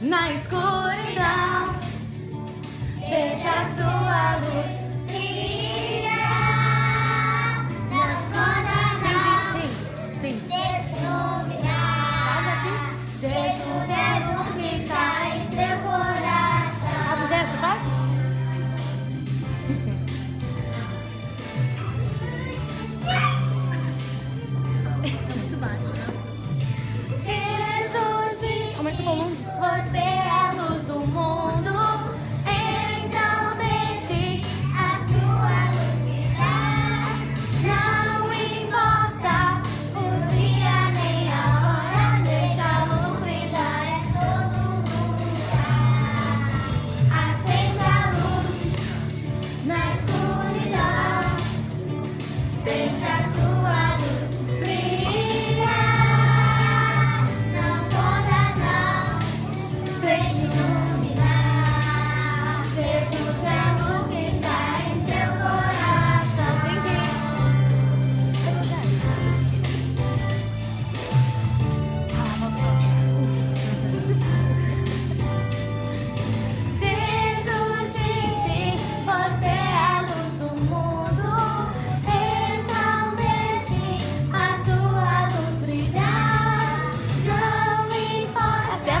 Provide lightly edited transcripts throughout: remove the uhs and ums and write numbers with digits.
na escuridão, deixa a sua luz brilhar nas rodas. Sim. Faz assim. Jesus é luz que está em seu coração. Faz o gesto, faz? Muito baixo, né? Jesus diz: aumenta o volume. Você é a luz do mundo, então deixe a sua luz brilhar. Não importa o dia nem a hora, deixa a luz brilhar em todo lugar. Acenda a luz na escuridão, deixa a sua luz brilhar. Não esconda não, deixe iluminar. Jesus é a luz que está em seu coração. Jesus disse: você é a luz do mundo, então deixe a sua luz brilhar. Não importa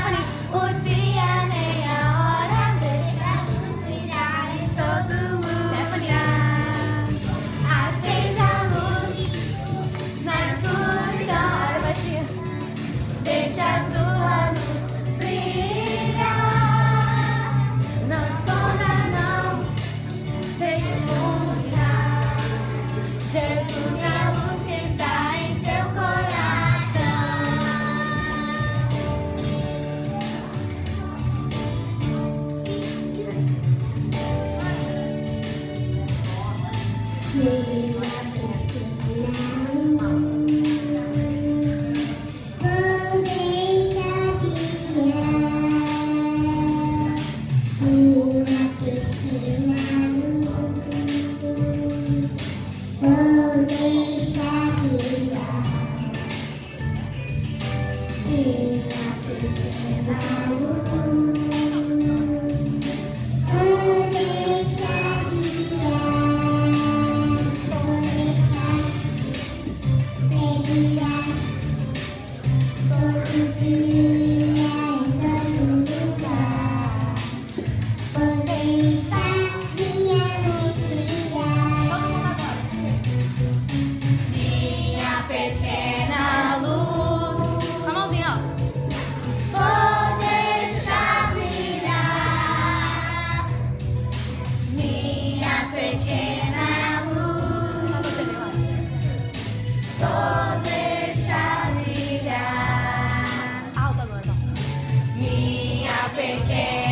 o dia nem a hora, deixa a luz brilhar em todo lugar. Acende a luz na escuridão, deixa a sua luz brilhar. Não esconda não, deixa iluminar. Jesus é a luz que está em seu coração. Minha pequena luz, com a mãozinha, ó. Vou deixar brilhar. Minha pequena luz, vou deixar brilhar. Alto agora, então. Minha pequena